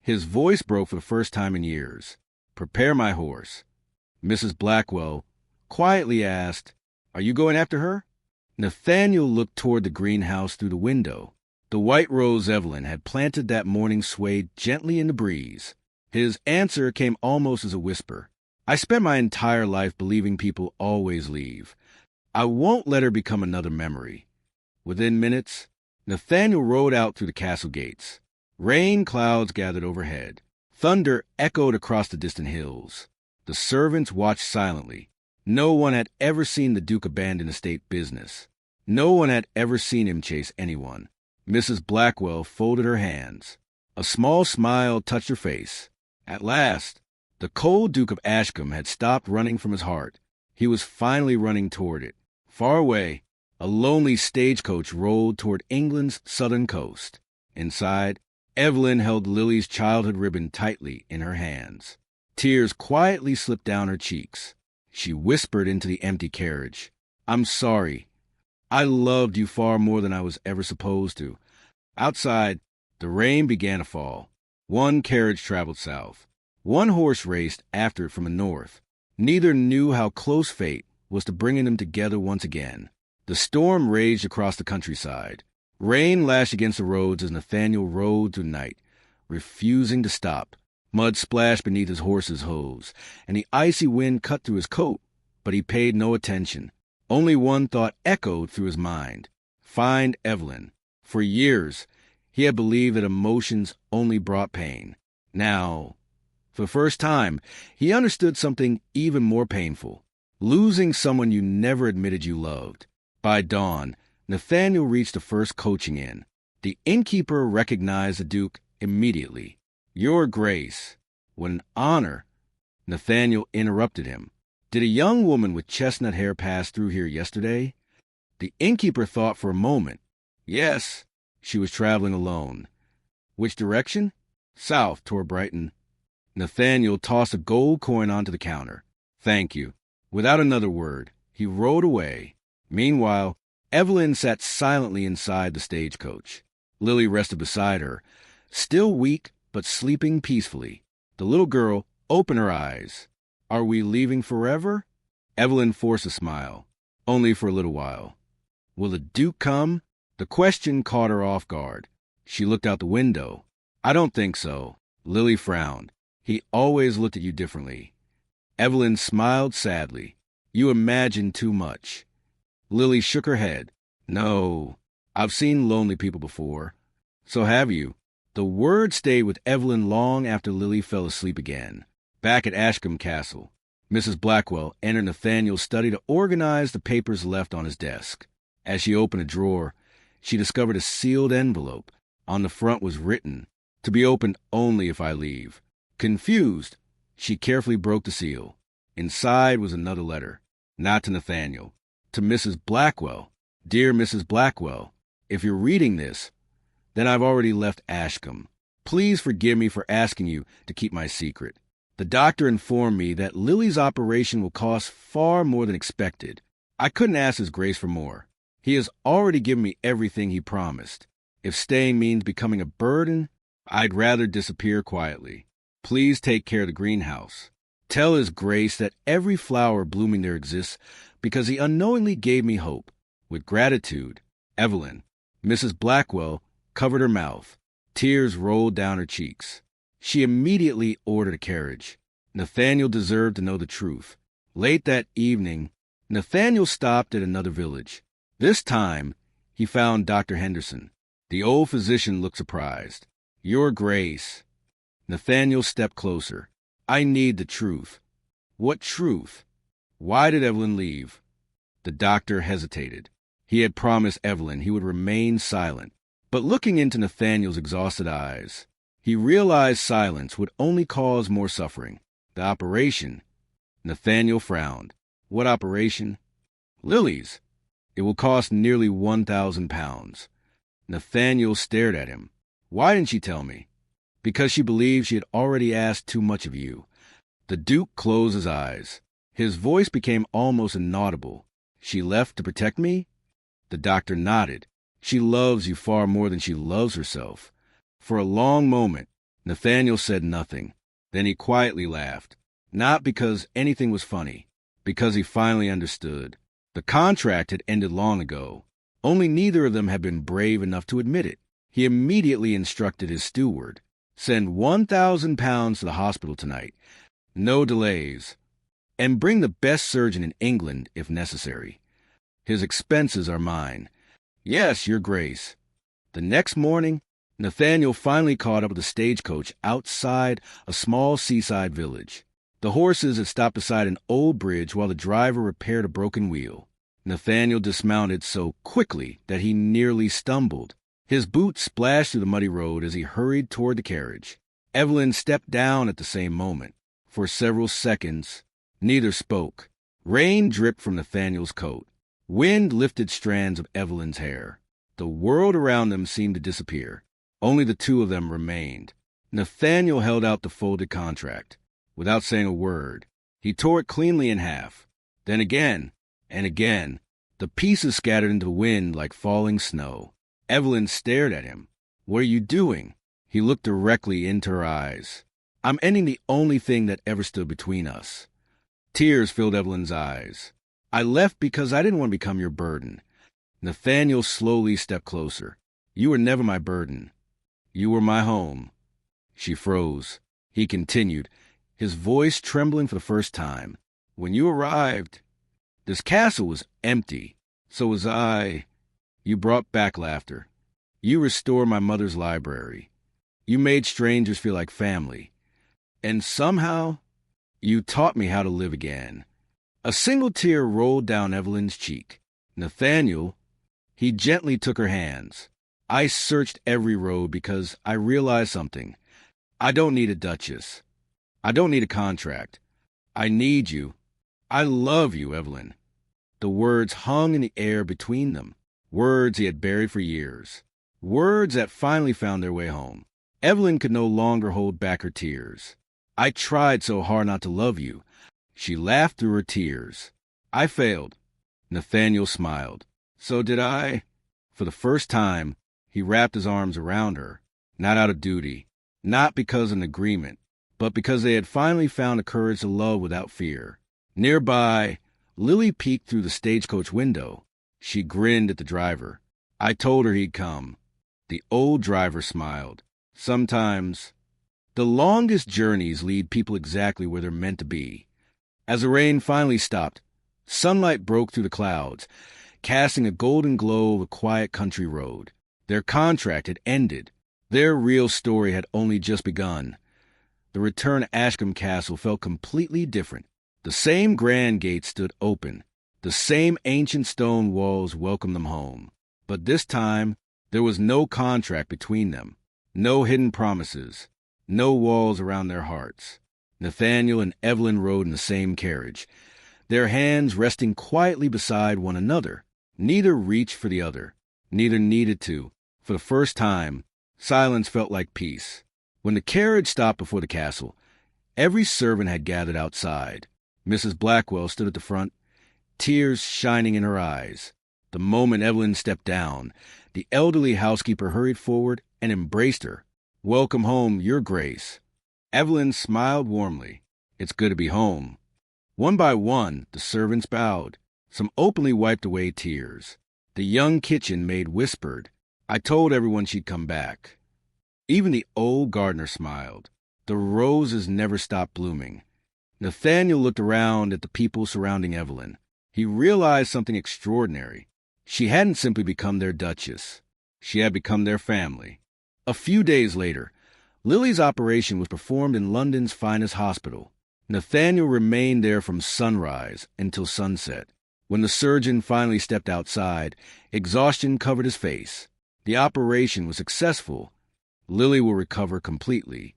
His voice broke for the first time in years. "Prepare my horse." Mrs. Blackwell quietly asked, "Are you going after her?" Nathaniel looked toward the greenhouse through the window. The white rose Evelyn had planted that morning swayed gently in the breeze. His answer came almost as a whisper. I spent my entire life believing people always leave. I won't let her become another memory. Within minutes, Nathaniel rode out through the castle gates. Rain clouds gathered overhead. Thunder echoed across the distant hills. The servants watched silently. No one had ever seen the Duke abandon estate business. No one had ever seen him chase anyone. Mrs. Blackwell folded her hands. A small smile touched her face. At last, the cold Duke of Ashcombe had stopped running from his heart. He was finally running toward it. Far away, a lonely stagecoach rolled toward England's southern coast. Inside, Evelyn held Lily's childhood ribbon tightly in her hands. Tears quietly slipped down her cheeks. She whispered into the empty carriage, "I'm sorry. I loved you far more than I was ever supposed to." Outside, the rain began to fall. One carriage traveled south. One horse raced after it from the north. Neither knew how close fate was to bringing them together once again. The storm raged across the countryside. Rain lashed against the roads as Nathaniel rode through the night, refusing to stop. Mud splashed beneath his horse's hooves, and the icy wind cut through his coat, but he paid no attention. Only one thought echoed through his mind: find Evelyn. For years, he had believed that emotions only brought pain. Now, for the first time, he understood something even more painful: losing someone you never admitted you loved. By dawn, Nathaniel reached the first coaching inn. The innkeeper recognized the Duke immediately. "Your Grace, what an honor!" Nathaniel interrupted him. "Did a young woman with chestnut hair pass through here yesterday?" The innkeeper thought for a moment. "Yes, she was traveling alone." "Which direction?" "South, toward Brighton." Nathaniel tossed a gold coin onto the counter. "Thank you." Without another word, he rode away. Meanwhile, Evelyn sat silently inside the stagecoach. Lily rested beside her, still weak but sleeping peacefully. The little girl opened her eyes. "Are we leaving forever?" Evelyn forced a smile. "Only for a little while." "Will the Duke come?" The question caught her off guard. She looked out the window. "I don't think so." Lily frowned. "He always looked at you differently." Evelyn smiled sadly. "You imagine too much." Lily shook her head. "No, I've seen lonely people before." "So have you." The word stayed with Evelyn long after Lily fell asleep again. Back at Ashcombe Castle, Mrs. Blackwell entered Nathaniel's study to organize the papers left on his desk. As she opened a drawer, she discovered a sealed envelope. On the front was written, "To be opened only if I leave." Confused, she carefully broke the seal. Inside was another letter, not to Nathaniel, to Mrs. Blackwell. "Dear Mrs. Blackwell, if you're reading this, then I've already left Ashcombe. Please forgive me for asking you to keep my secret. The doctor informed me that Lily's operation will cost far more than expected. I couldn't ask His Grace for more. He has already given me everything he promised. If staying means becoming a burden, I'd rather disappear quietly. Please take care of the greenhouse. Tell His Grace that every flower blooming there exists because he unknowingly gave me hope. With gratitude, Evelyn." Mrs. Blackwell covered her mouth. Tears rolled down her cheeks. She immediately ordered a carriage. Nathaniel deserved to know the truth. Late that evening, Nathaniel stopped at another village. This time, he found Dr. Henderson. The old physician looked surprised. "Your Grace." Nathaniel stepped closer. "I need the truth." "What truth? Why did Evelyn leave?" The doctor hesitated. He had promised Evelyn he would remain silent. But looking into Nathaniel's exhausted eyes, he realized silence would only cause more suffering. "The operation." Nathaniel frowned. "What operation?" "Lily's. It will cost nearly £1,000. Nathaniel stared at him. "Why didn't she tell me?" "Because she believed she had already asked too much of you." The Duke closed his eyes. His voice became almost inaudible. "She left to protect me?" The doctor nodded. "She loves you far more than she loves herself." For a long moment, Nathaniel said nothing. Then he quietly laughed. Not because anything was funny, because he finally understood. The contract had ended long ago. Only neither of them had been brave enough to admit it. He immediately instructed his steward, "Send £1,000 to the hospital tonight. No delays. and bring the best surgeon in England if necessary. His expenses are mine. Yes, Your Grace. The next morning, Nathaniel finally caught up with a stagecoach outside a small seaside village. The horses had stopped beside an old bridge while the driver repaired a broken wheel. Nathaniel dismounted so quickly that he nearly stumbled. His boots splashed through the muddy road as he hurried toward the carriage. Evelyn stepped down at the same moment. For several seconds, neither spoke. Rain dripped from Nathaniel's coat. Wind lifted strands of Evelyn's hair. The world around them seemed to disappear. Only the two of them remained. Nathaniel held out the folded contract. Without saying a word, he tore it cleanly in half. Then again, and again, the pieces scattered into the wind like falling snow. Evelyn stared at him. "What are you doing?" He looked directly into her eyes. "I'm ending the only thing that ever stood between us." Tears filled Evelyn's eyes. "I left because I didn't want to become your burden." Nathaniel slowly stepped closer. "You were never my burden. You were my home." She froze. He continued, his voice trembling for the first time. "When you arrived, this castle was empty. So was I. You brought back laughter. You restored my mother's library. You made strangers feel like family. And somehow, you taught me how to live again." A single tear rolled down Evelyn's cheek. Nathaniel, he gently took her hands. "I searched every road because I realized something. I don't need a duchess. I don't need a contract. I need you. I love you, Evelyn." The words hung in the air between them, words he had buried for years, words that finally found their way home. Evelyn could no longer hold back her tears. "I tried so hard not to love you." She laughed through her tears. "I failed." Nathaniel smiled. "So did I." For the first time, he wrapped his arms around her, not out of duty, not because of an agreement, but because they had finally found the courage to love without fear. Nearby, Lily peeked through the stagecoach window. She grinned at the driver. "I told her he'd come." The old driver smiled. Sometimes, the longest journeys lead people exactly where they're meant to be. As the rain finally stopped, sunlight broke through the clouds, casting a golden glow over the quiet country road. Their contract had ended. Their real story had only just begun. The return to Ashcombe Castle felt completely different. The same grand gates stood open. The same ancient stone walls welcomed them home. But this time, there was no contract between them, no hidden promises, no walls around their hearts. Nathaniel and Evelyn rode in the same carriage, their hands resting quietly beside one another. Neither reached for the other. Neither needed to. For the first time, silence felt like peace. When the carriage stopped before the castle, every servant had gathered outside. Mrs. Blackwell stood at the front, tears shining in her eyes. The moment Evelyn stepped down, the elderly housekeeper hurried forward and embraced her. "Welcome home, Your Grace." Evelyn smiled warmly. "It's good to be home." One by one, the servants bowed. Some openly wiped away tears. The young kitchen maid whispered, "I told everyone she'd come back." Even the old gardener smiled. The roses never stopped blooming. Nathaniel looked around at the people surrounding Evelyn. He realized something extraordinary. She hadn't simply become their duchess. She had become their family. A few days later, Lily's operation was performed in London's finest hospital. Nathaniel remained there from sunrise until sunset. When the surgeon finally stepped outside, exhaustion covered his face. The operation was successful. Lily will recover completely.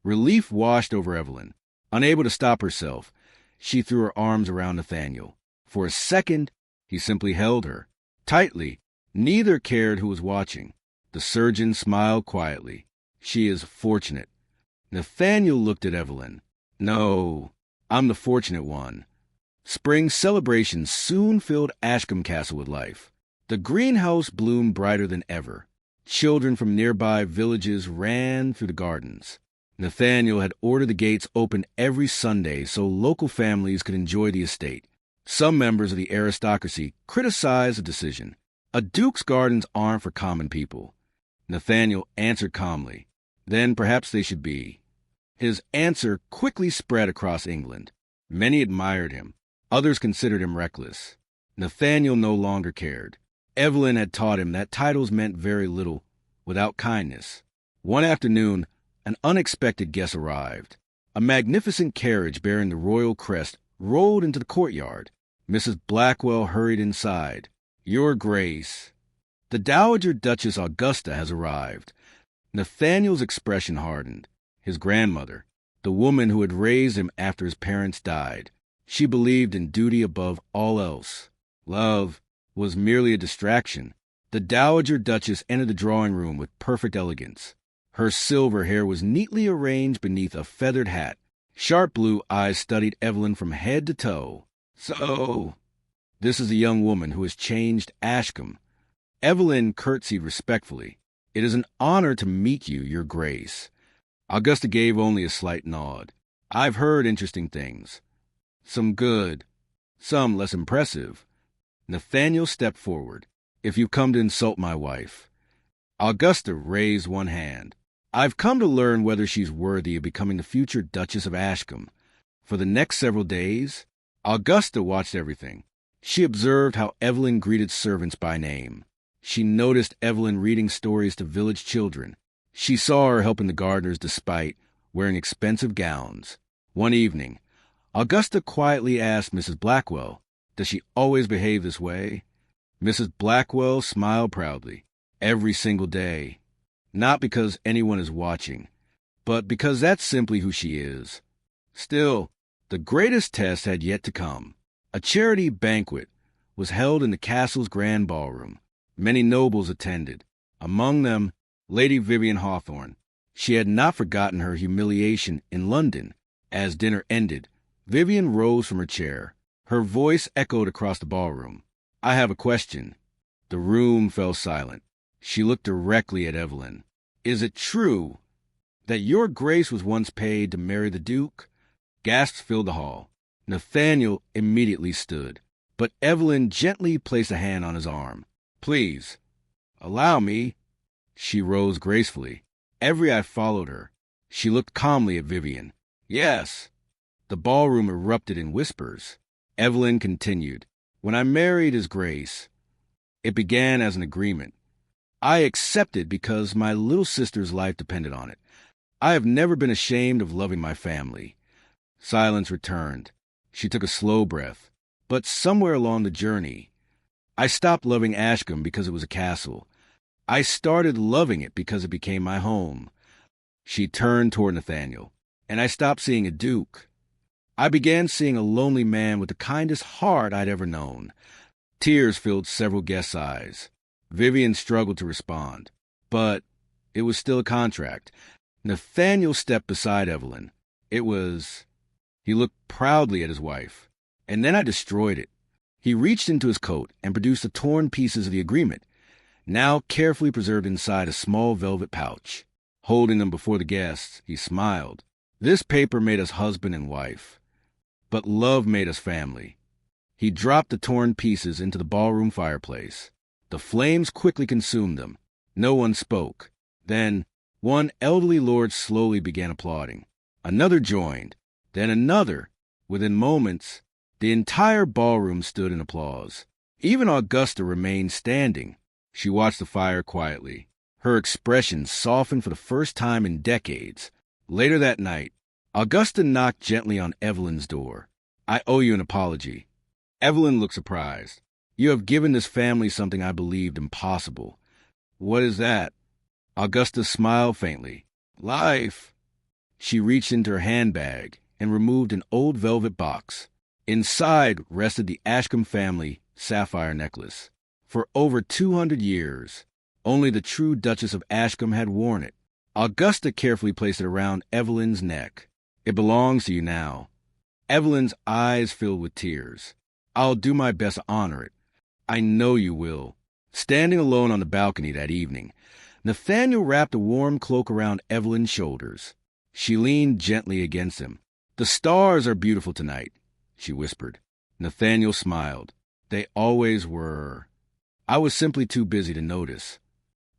Relief washed over Evelyn. Unable to stop herself, she threw her arms around Nathaniel. For a second, he simply held her. Tightly, neither cared who was watching. The surgeon smiled quietly. "She is fortunate." Nathaniel looked at Evelyn. "No, I'm the fortunate one." Spring celebrations soon filled Ashcombe Castle with life. The greenhouse bloomed brighter than ever. Children from nearby villages ran through the gardens. Nathaniel had ordered the gates open every Sunday so local families could enjoy the estate. Some members of the aristocracy criticized the decision. A duke's gardens aren't for common people. Nathaniel answered calmly. Then perhaps they should be. His answer quickly spread across England. Many admired him. Others considered him reckless. Nathaniel no longer cared. Evelyn had taught him that titles meant very little without kindness. One afternoon, an unexpected guest arrived. A magnificent carriage bearing the royal crest rolled into the courtyard. Mrs. Blackwell hurried inside. "Your Grace, the Dowager Duchess Augusta has arrived." Nathaniel's expression hardened. His grandmother, the woman who had raised him after his parents died. She believed in duty above all else. Love was merely a distraction. The Dowager Duchess entered the drawing room with perfect elegance. Her silver hair was neatly arranged beneath a feathered hat. Sharp blue eyes studied Evelyn from head to toe. "So, this is the young woman who has changed Ashcombe." Evelyn curtsied respectfully. "It is an honor to meet you, Your Grace." Augusta gave only a slight nod. "I've heard interesting things. Some good, some less impressive." Nathaniel stepped forward. "If you come to insult my wife." Augusta raised one hand. "I've come to learn whether she's worthy of becoming the future Duchess of Ashcombe." For the next several days, Augusta watched everything. She observed how Evelyn greeted servants by name. She noticed Evelyn reading stories to village children. She saw her helping the gardeners despite wearing expensive gowns. One evening, Augusta quietly asked Mrs. Blackwell, "Does she always behave this way?" Mrs. Blackwell smiled proudly. "Every single day. Not because anyone is watching, but because that's simply who she is." Still, the greatest test had yet to come. A charity banquet was held in the castle's grand ballroom. Many nobles attended, among them Lady Vivian Hawthorne. She had not forgotten her humiliation in London. As dinner ended, Vivian rose from her chair. Her voice echoed across the ballroom. "I have a question." The room fell silent. She looked directly at Evelyn. "Is it true that your Grace was once paid to marry the Duke?" Gasps filled the hall. Nathaniel immediately stood, but Evelyn gently placed a hand on his arm. "Please, allow me." She rose gracefully. Every eye followed her. She looked calmly at Vivian. "Yes." The ballroom erupted in whispers. Evelyn continued. "When I married His Grace, it began as an agreement. I accepted because my little sister's life depended on it. I have never been ashamed of loving my family." Silence returned. She took a slow breath. "But somewhere along the journey, I stopped loving Ashcombe because it was a castle. I started loving it because it became my home." She turned toward Nathaniel. "And I stopped seeing a duke. I began seeing a lonely man with the kindest heart I'd ever known." Tears filled several guests' eyes. Vivian struggled to respond, but it was still a contract. Nathaniel stepped beside Evelyn. He looked proudly at his wife. "And then I destroyed it." He reached into his coat and produced the torn pieces of the agreement, now carefully preserved inside a small velvet pouch. Holding them before the guests, he smiled. "This paper made us husband and wife, but love made us family." He dropped the torn pieces into the ballroom fireplace. The flames quickly consumed them. No one spoke. Then one elderly lord slowly began applauding. Another joined. Then another. Within moments, the entire ballroom stood in applause. Even Augusta remained standing. She watched the fire quietly. Her expression softened for the first time in decades. Later that night, Augusta knocked gently on Evelyn's door. "I owe you an apology." Evelyn looked surprised. "You have given this family something I believed impossible." "What is that?" Augusta smiled faintly. "Life." She reached into her handbag and removed an old velvet box. Inside rested the Ashcombe family sapphire necklace. For over 200 years, only the true Duchess of Ashcombe had worn it. Augusta carefully placed it around Evelyn's neck. "It belongs to you now." Evelyn's eyes filled with tears. "I'll do my best to honor it." "I know you will." Standing alone on the balcony that evening, Nathaniel wrapped a warm cloak around Evelyn's shoulders. She leaned gently against him. "The stars are beautiful tonight," she whispered. Nathaniel smiled. "They always were. I was simply too busy to notice."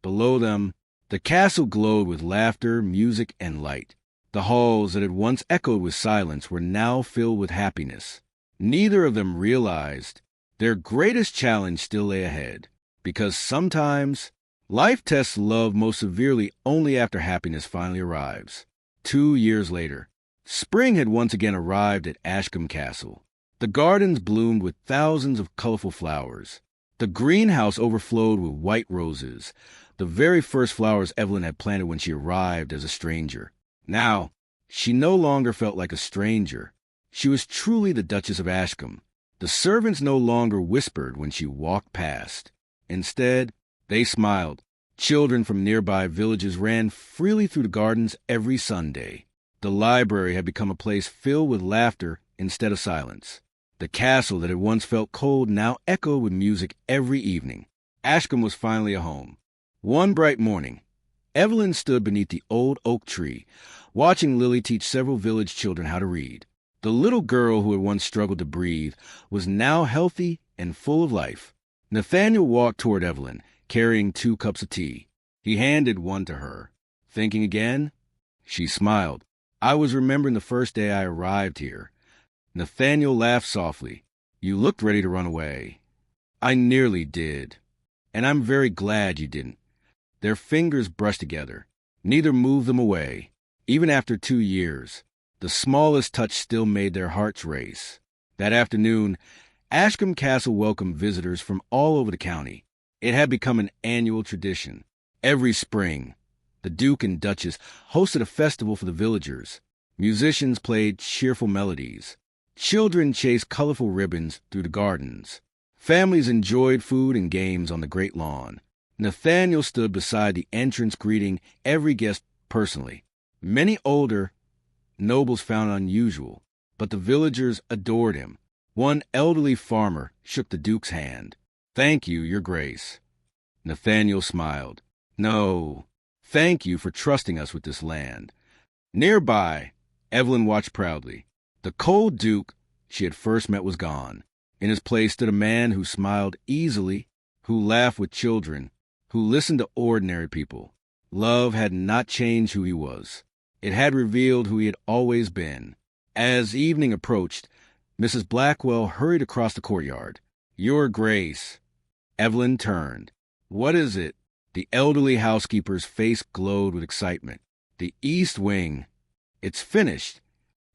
Below them, the castle glowed with laughter, music, and light. The halls that had once echoed with silence were now filled with happiness. Neither of them realized their greatest challenge still lay ahead, because sometimes life tests love most severely only after happiness finally arrives. 2 years later, spring had once again arrived at Ashcombe Castle. The gardens bloomed with thousands of colorful flowers. The greenhouse overflowed with white roses, the very first flowers Evelyn had planted when she arrived as a stranger. Now, she no longer felt like a stranger. She was truly the Duchess of Ashcombe. The servants no longer whispered when she walked past. Instead, they smiled. Children from nearby villages ran freely through the gardens every Sunday. The library had become a place filled with laughter instead of silence. The castle that had once felt cold now echoed with music every evening. Ashcombe was finally a home. One bright morning, Evelyn stood beneath the old oak tree, watching Lily teach several village children how to read. The little girl who had once struggled to breathe was now healthy and full of life. Nathaniel walked toward Evelyn, carrying 2 cups of tea. He handed one to her. Thinking again? She smiled. I was remembering the first day I arrived here. Nathaniel laughed softly. You looked ready to run away. I nearly did. And I'm very glad you didn't. Their fingers brushed together. Neither moved them away. Even after 2 years, the smallest touch still made their hearts race. That afternoon, Ashcombe Castle welcomed visitors from all over the county. It had become an annual tradition. Every spring, the Duke and Duchess hosted a festival for the villagers. Musicians played cheerful melodies. Children chased colorful ribbons through the gardens. Families enjoyed food and games on the great lawn. Nathaniel stood beside the entrance greeting every guest personally. Many older nobles found it unusual, but the villagers adored him. One elderly farmer shook the Duke's hand. Thank you, Your Grace. Nathaniel smiled. No, thank you for trusting us with this land. Nearby, Evelyn watched proudly. The cold Duke she had first met was gone. In his place stood a man who smiled easily, who laughed with children, who listened to ordinary people. Love had not changed who he was. It had revealed who he had always been. As evening approached, Mrs. Blackwell hurried across the courtyard. Your Grace. Evelyn turned. What is it? The elderly housekeeper's face glowed with excitement. The East Wing. It's finished.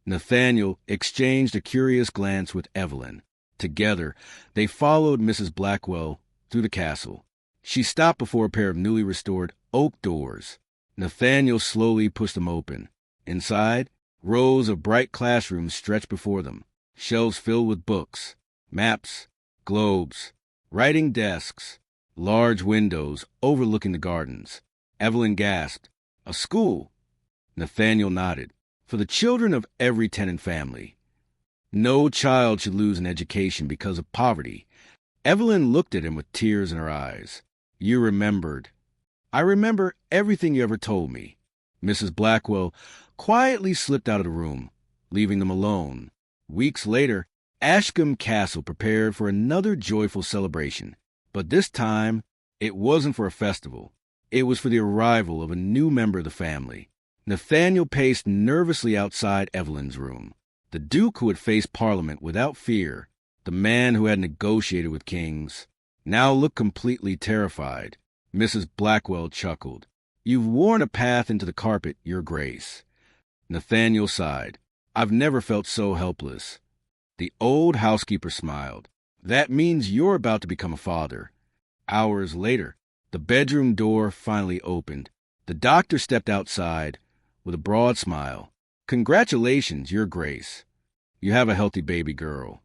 Nathaniel exchanged a curious glance with Evelyn. Together, they followed Mrs. Blackwell through the castle. She stopped before a pair of newly restored oak doors. Nathaniel slowly pushed them open. Inside, rows of bright classrooms stretched before them, shelves filled with books, maps, globes, writing desks, large windows overlooking the gardens. Evelyn gasped, A school? Nathaniel nodded. For the children of every tenant family. No child should lose an education because of poverty. Evelyn looked at him with tears in her eyes. You remembered. I remember everything you ever told me. Mrs. Blackwell quietly slipped out of the room, leaving them alone. Weeks later, Ashcombe Castle prepared for another joyful celebration. But this time, it wasn't for a festival. It was for the arrival of a new member of the family. Nathaniel paced nervously outside Evelyn's room. The Duke who had faced Parliament without fear, the man who had negotiated with kings, now looked completely terrified. Mrs. Blackwell chuckled. You've worn a path into the carpet, Your Grace. Nathaniel sighed. I've never felt so helpless. The old housekeeper smiled. That means you're about to become a father. Hours later, the bedroom door finally opened. The doctor stepped outside with a broad smile. Congratulations, Your Grace. You have a healthy baby girl.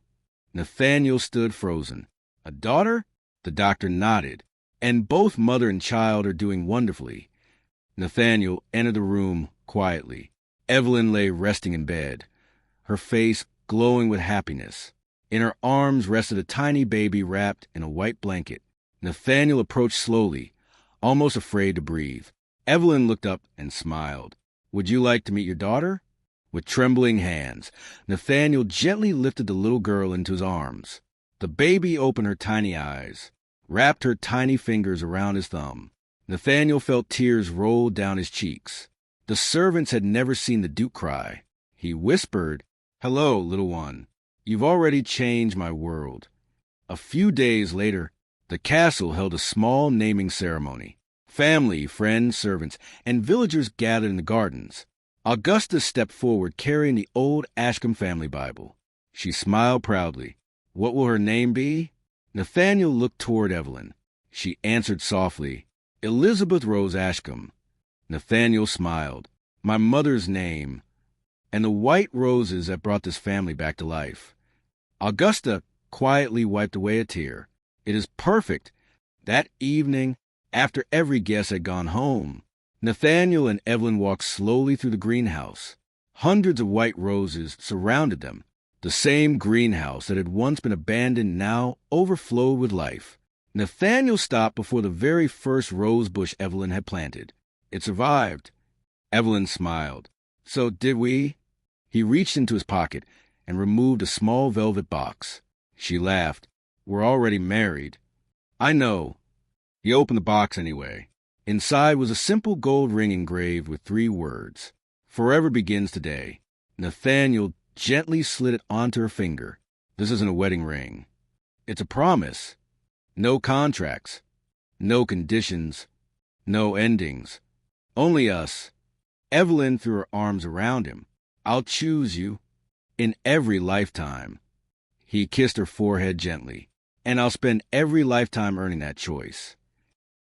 Nathaniel stood frozen. A daughter? The doctor nodded. And both mother and child are doing wonderfully. Nathaniel entered the room quietly. Evelyn lay resting in bed, her face glowing with happiness. In her arms rested a tiny baby wrapped in a white blanket. Nathaniel approached slowly, almost afraid to breathe. Evelyn looked up and smiled. Would you like to meet your daughter? With trembling hands, Nathaniel gently lifted the little girl into his arms. The baby opened her tiny eyes, wrapped her tiny fingers around his thumb. Nathaniel felt tears roll down his cheeks. The servants had never seen the Duke cry. He whispered, "Hello, little one. You've already changed my world." A few days later, the castle held a small naming ceremony. Family, friends, servants, and villagers gathered in the gardens. Augusta stepped forward carrying the old Ashcombe family Bible. She smiled proudly. What will her name be? Nathaniel looked toward Evelyn. She answered softly, "Elizabeth Rose Ashcombe." Nathaniel smiled. "My mother's name." And the white roses that brought this family back to life. Augusta quietly wiped away a tear. "It is perfect." That evening, after every guest had gone home, Nathaniel and Evelyn walked slowly through the greenhouse. Hundreds of white roses surrounded them. The same greenhouse that had once been abandoned now overflowed with life. Nathaniel stopped before the very first rose bush Evelyn had planted. It survived. Evelyn smiled. "So did we?" He reached into his pocket and removed a small velvet box. She laughed. "We're already married." "I know." He opened the box anyway. Inside was a simple gold ring engraved with 3 words. "Forever begins today." Nathaniel gently slid it onto her finger. "This isn't a wedding ring. It's a promise. No contracts. No conditions. No endings. Only us." Evelyn threw her arms around him. "I'll choose you. In every lifetime." He kissed her forehead gently. "And I'll spend every lifetime earning that choice."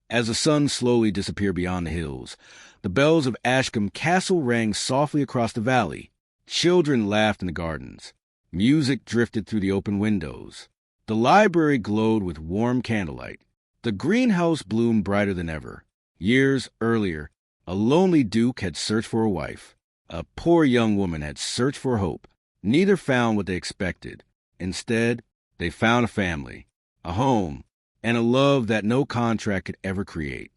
As the sun slowly disappeared beyond the hills, the bells of Ashcombe Castle rang softly across the valley. Children laughed in the gardens. Music drifted through the open windows. The library glowed with warm candlelight. The greenhouse bloomed brighter than ever. Years earlier, a lonely duke had searched for a wife. A poor young woman had searched for hope. Neither found what they expected. Instead, they found a family, a home, and a love that no contract could ever create.